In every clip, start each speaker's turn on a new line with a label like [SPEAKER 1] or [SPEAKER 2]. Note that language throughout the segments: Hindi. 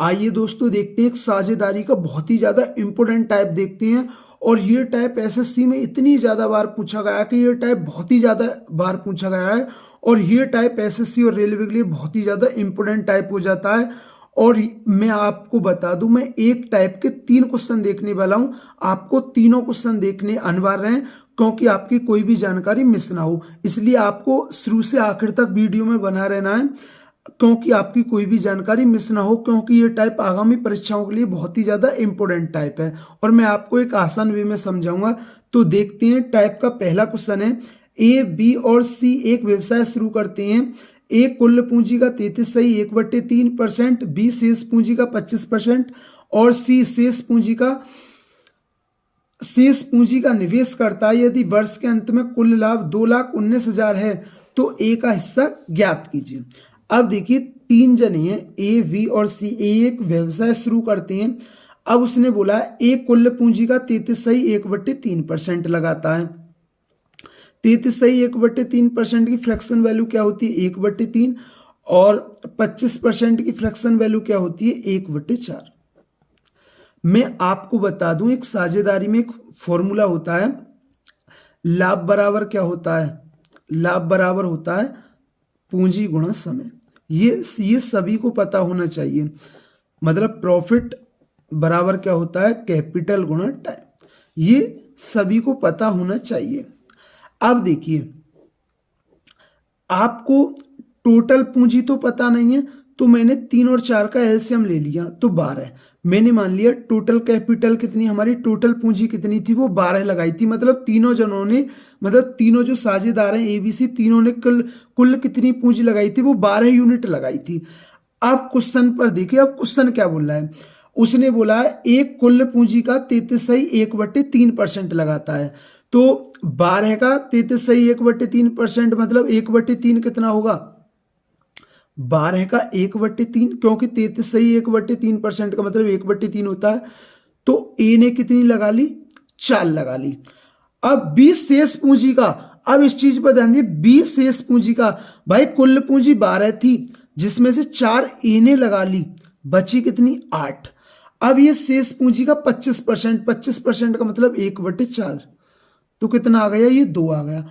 [SPEAKER 1] आइए दोस्तों देखते हैं एक साझेदारी का बहुत ही ज़्यादा इम्पोर्टेंट टाइप देखते हैं। और ये टाइप एसएससी में इतनी ज़्यादा बार पूछा गया है कि ये टाइप बहुत ही ज़्यादा बार पूछा गया है। और ये टाइप एसएससी और रेलवे के लिए बहुत ही ज़्यादा इम्पोर्टेंट टाइप हो जाता है। और मैं आपको बता दूं, मैं एक टाइप के 3 क्वेश्चन देखने वाला हूं। आपको तीनों क्वेश्चन देखने अनिवार्य हैं क्योंकि आपकी कोई भी जानकारी मिस ना हो। इसलिए आपको शुरू से आखिर तक वीडियो में बना रहना है क्योंकि आपकी कोई भी जानकारी मिस ना हो, क्योंकि ये टाइप आगामी परीक्षाओं के लिए बहुत ही ज़्यादा इंपॉर्टेंट टाइप है। और मैं आपको एक आसान वे में समझाऊंगा। तो देखते हैं, टाइप का पहला क्वेश्चन है, ए बी और सी एक व्यवसाय शुरू करते हैं। ए कुल पूंजी का 33.1/3%, बी शेष पूंजी का 25% और सी शेष पूंजी का निवेश करता है। यदि वर्ष के अंत में कुल लाभ 2,19,000 है तो ए का हिस्सा ज्ञात कीजिए। अब देखिए, तीन जने हैं, ए बी और सी। ए एक व्यवसाय शुरू करते हैं। अब उसने बोला ए कुल पूंजी का 33.1/3% लगाता है। 33.1/3% की फ्रैक्शन वैल्यू क्या होती है? 1/3। और 25% की फ्रैक्शन वैल्यू क्या होती है? 1/4। मैं आपको बता दूं, एक साझेदारी में एक फॉर्मूला होता है, लाभ बराबर क्या होता है? लाभ बराबर होता है पूंजी गुणा समय। ये सभी को पता होना चाहिए। मतलब प्रॉफिट बराबर क्या होता है? कैपिटल गुणा टाइम। ये सभी को पता होना चाहिए। अब देखिए, आपको टोटल पूंजी तो पता नहीं है, तो मैंने 3 और 4 का एलसीएम ले लिया तो 12। मैंने मान लिया टोटल कैपिटल कितनी, हमारी टोटल पूंजी कितनी थी, वो 12 लगाई थी। मतलब तीनों जनों ने, मतलब तीनों जो साझेदार हैं एबीसी, तीनों ने कुल कितनी पूंजी लगाई थी? वो 12 यूनिट लगाई थी। अब क्वेश्चन पर देखिए, अब क्वेश्चन क्या बोल रहा है? उसने बोला है एक कुल पूंजी का 33.1/3% लगाता है। तो 12 का 33.1/3% मतलब 1/3 कितना होगा? 12 का 1/3, क्योंकि 33.1/3% का मतलब 1/3 होता है। तो ए ने कितनी लगा ली? 4 लगा ली। अब 20 शेष पूंजी का, अब इस चीज पर ध्यान दिए, 20 शेष पूंजी का, भाई कुल पूंजी 12 थी जिसमें से 4 ए ने लगा ली, बची कितनी? 8। अब ये शेष पूंजी का 25%, 25% का मतलब 1/4, तो कितना आ गया? ये 2 आ गया।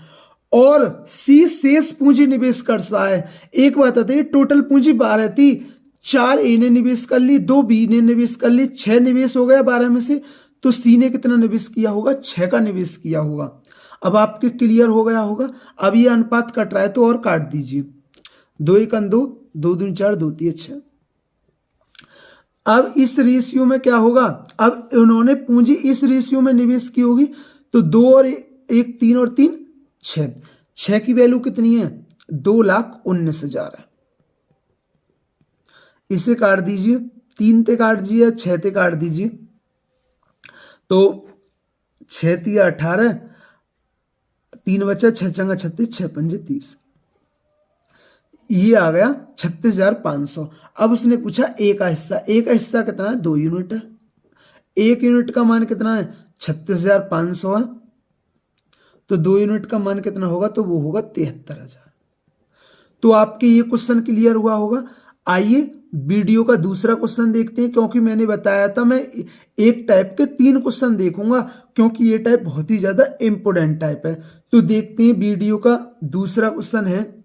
[SPEAKER 1] और सी शेष पूंजी निवेश करता है। एक बात बताइए, टोटल पूंजी 12 थी, 4 ए ने निवेश कर ली, 2 बी ने निवेश कर ली, 6 निवेश हो गया 12 में से। तो सी ने कितना निवेश किया होगा? 6 का निवेश किया होगा। अब आपके क्लियर हो गया होगा। अब ये अनुपात कट रहा है तो और काट दीजिए। 2 1 2, 2 2 4, 2 3 6। अब इस रेशियो में क्या होगा? अब उन्होंने पूंजी इस रेशियो में निवेश की होगी, तो 2 और 1 3 और 3 6। 6 की वैल्यू कितनी है? 2,19,000 है। इसे काट दीजिए, 3 ते काट दीजिए, 6 ते काट दीजिए। तो 6 3 18, 3 बचा, 6 चंगा 36, 6 पंजे 30। ये आ गया 36,500। अब उसने पूछा ए का हिस्सा। ए का हिस्सा कितना है? 2 यूनिट है। 1 यूनिट का मान कितना है? 36,500 है। तो 2 यूनिट का मान कितना होगा? तो वो होगा 73,000। तो आपके ये क्वेश्चन क्लियर हुआ होगा। आइए वीडियो का दूसरा क्वेश्चन देखते हैं, क्योंकि मैंने बताया था मैं एक टाइप के 3 क्वेश्चन देखूंगा, क्योंकि ये टाइप बहुत ही ज्यादा इंपोर्टेंट टाइप है। तो देखते हैं, वीडियो का दूसरा क्वेश्चन है,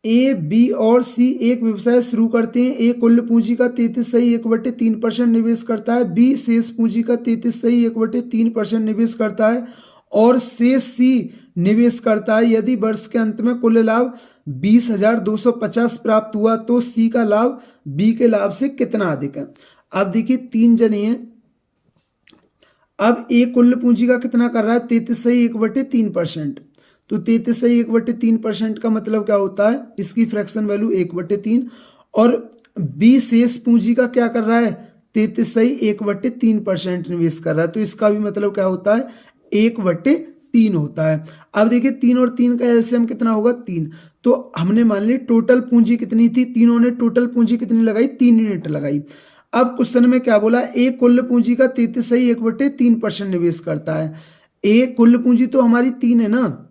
[SPEAKER 1] ए बी और सी एक व्यवसाय शुरू करते हैं। ए कुल पूंजी का 33.1/3% निवेश करता है। बी शेष पूंजी का 33.1/3% निवेश करता है और शेष सी निवेश करता है। यदि वर्ष के अंत में कुल लाभ 20,250 प्राप्त हुआ तो सी का लाभ बी के लाभ से कितना अधिक है? अब देखिए, 3 जने हैं। अब ए कुल पूंजी का कितना कर रहा है? 33.1/3%। तो 33.1/3% का मतलब क्या होता है? इसकी फ्रैक्शन वैल्यू 1/3। और बी शेष पूंजी का क्या कर रहा है? 33.1/3% निवेश कर रहा है। तो इसका भी मतलब क्या होता है? 1/3 होता है। अब देखिए, 3 और 3 का एलसीएम कितना होगा? 3। तो हमने मान ली टोटल पूंजी कितनी थी? तीनों ने टोटल पूंजी कितनी लगाई? 3 यूनिट लगाई। अब क्वेश्चन में क्या बोला? ए कुल पूंजी का 33.1/3% निवेश करता है। ए कुल पूंजी तो हमारी 3 है ना,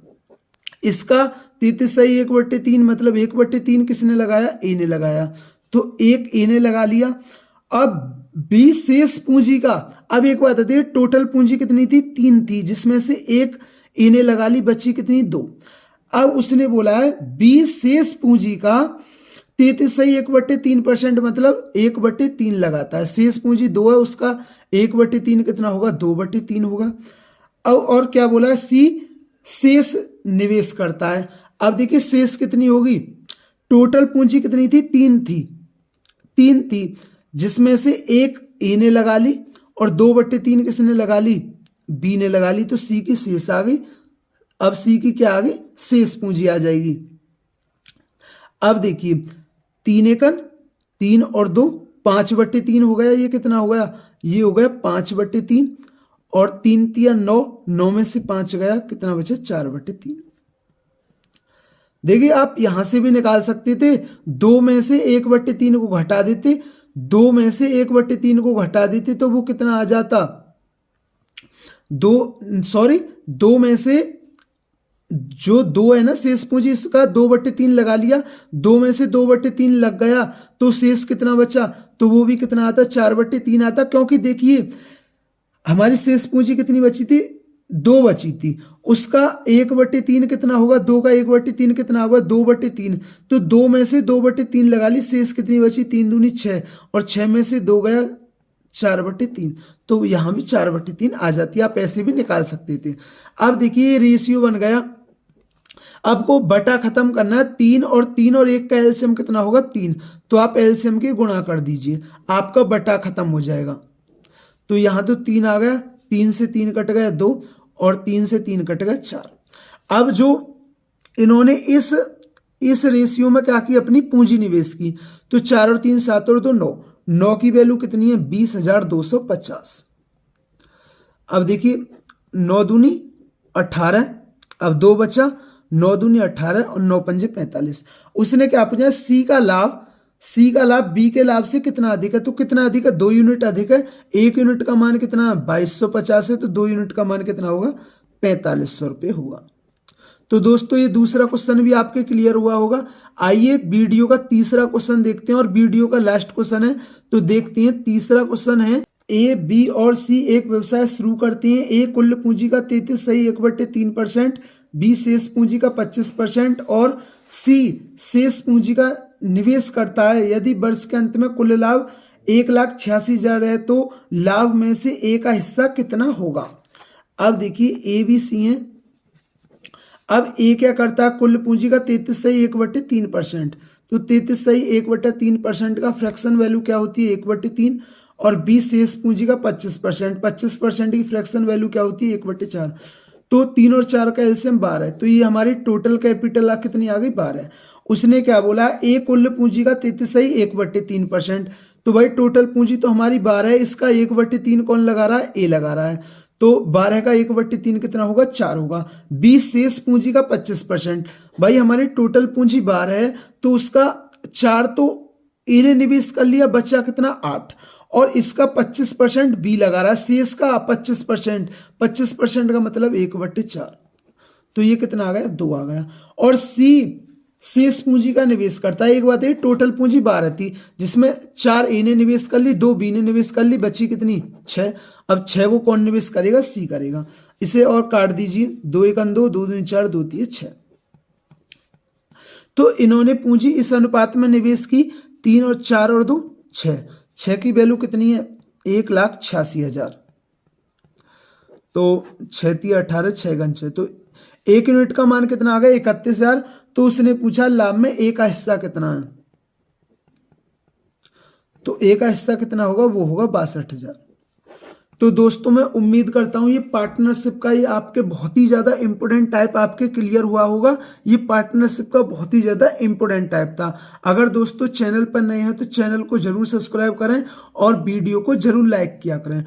[SPEAKER 1] इसका 33.1/3 मतलब 1/3 किसने लगाया? ए ने लगाया। तो 1 ए ने लगा लिया। अब बी शेष पूंजी का, अब एक बात आती है, टोटल पूंजी कितनी थी? 3 थी, जिसमें से एक इन्हें लगा ली, बची कितनी? 2। अब उसने बोला है बी शेष पूंजी का 33.3% मतलब 1/3 लगाता है। शेष पूंजी 2 है, उसका 1/3 कितना होगा? 2/3 होगा। अब और क्या बोला है? सी शेष निवेश करता है। अब देखिए शेष कितनी होगी? टोटल पूंजी कितनी थी? 3 थी, जिसमें से एक ए ने लगा ली और 2/3 किसने लगा ली? बी ने लगा ली। तो सी की शेष आ गई। अब सी की क्या आ गई? शेष पूंजी आ जाएगी। अब देखिए 3 एकन 3 और 2 5/3 हो गया। ये कितना हो गया? ये हो गया 5/3 और 3 3 9, 9 में से 5 गया, कितना बचा? 4/3। देखिए आप यहां से भी निकाल सकते थे, 2 में से 1/3 को घटा देते, 2 में से 1/3 को घटा देते तो वो कितना आ जाता? 2 में से जो 2 है ना शेष पूंजी, इसका 2/3 लगा लिया, 2 में से 2/3 लग गया तो शेष कितना बचा? तो वो भी कितना आता? 4/3 आता। क्योंकि देखिए हमारी शेष पूंजी कितनी बची थी? 2 बची थी, उसका 1/3 कितना होगा? 2 का 1/3 कितना होगा? 2/3। तो 2 में से 2/3 लगा ली, शेष कितनी बची? 3 दूनी 6 और 6 में से 2 गया, 4/3। तो यहां भी 4/3 आ जाती है। आप ऐसे भी निकाल सकते थे। अब देखिए रेशियो बन गया। आपको बटा खत्म करना है। 3 और 1 का एलसीएम कितना होगा? 3। तो आप एलसीएम के गुणा कर दीजिए, आपका बटा खत्म हो जाएगा। तो यहां तो 3 आ गया, 3 से 3 कट गया 2 और 3 से 3 कट गया 4। अब जो इन्होंने इस रेशियो में क्या की? अपनी पूंजी निवेश की। तो 4 और 3 7 और 2 9, 9 की वैल्यू कितनी है? 20,250। अब देखिए 9 दूनी 18, अब 2 बचा, 9 दूनी 18 और 9 पंजे 45। उसने क्या पूछा? सी का लाभ बी के लाभ से कितना अधिक है? तो कितना अधिक है? 2 यूनिट अधिक है। 1 यूनिट का मान कितना है? 2250 है, तो 2 यूनिट का मान कितना होगा? 4500 रुपये होगा। तो दोस्तों ये दूसरा क्वेश्चन भी आपके क्लियर हुआ होगा। आइए वीडियो का तीसरा क्वेश्चन देखते हैं और वीडियो का लास्ट क्वेश्चन है, तो देखते हैं। तीसरा क्वेश्चन है, ए बी और सी एक व्यवसाय शुरू करते हैं। ए कुल पूंजी का 33.1/3%, बी शेष पूंजी का 25% और सी शेष पूंजी का निवेश करता है। यदि वर्ष के अंत में कुल लाभ 1,86,000 है तो लाभ में से ए का हिस्सा कितना होगा? अब देखिए ए बी सी है। अब ए क्या करता है? कुल पूंजी का 33.1/3%, तो 33.1/3% का फ्रैक्शन वैल्यू क्या होती है? 1/3। और बी शेष पूंजी का 25%, 25% की फ्रैक्शन वैल्यू क्या होती है? 1/4। तो 3 और 4 का एलसीएम 12 है। तो ये हमारी टोटल कैपिटल कितनी आ गई? 12। उसने क्या बोला? ए कुल पूंजी का 33.1/3%। तो भाई टोटल पूंजी तो हमारी 12 है, इसका 1/3 कौन लगा रहा है? ए लगा रहा है। तो 12 का 1/3 कितना होगा? 4 होगा। बी शेष पूंजी का 25%। भाई हमारी टोटल पूंजी 12 है, तो उसका 4 तो ए ने निवेश कर लिया, बचा कितना? 8 और इसका 25% बी लगा रहा है। शेष का 25%, 25% का मतलब 1/4। तो ये कितना आ गया? 2 आ गया। और सी शेष पूंजी का निवेश करता है। एक बात है, टोटल पूंजी 12 थी, जिसमें 4 ए ने निवेश कर ली, 2 बी ने निवेश कर ली, बची कितनी? 6। अब 6 को कौन निवेश करेगा? सी करेगा। इसे और काट दीजिए, 2 1 2, 2 2 4, 2 3 6। तो इन्होंने पूंजी इस अनुपात में निवेश की, 3 और 4 और 2 6। 6 की वैल्यू कितनी है? 1,86,000। तो 6 3 18, 6 गुना 6, तो 1 यूनिट का मान कितना आ गया? 31,000। तो उसने पूछा लाभ में ए का हिस्सा कितना है? तो ए का हिस्सा कितना होगा? वो होगा 62,000। तो दोस्तों मैं उम्मीद करता हूं ये पार्टनरशिप का ये आपके बहुत ही ज्यादा इंपोर्टेंट टाइप आपके क्लियर हुआ होगा। ये पार्टनरशिप का बहुत ही ज्यादा इंपोर्टेंट टाइप था। अगर दोस्तों चैनल पर नए हैं तो चैनल को जरूर सब्सक्राइब करें और वीडियो को जरूर लाइक किया करें।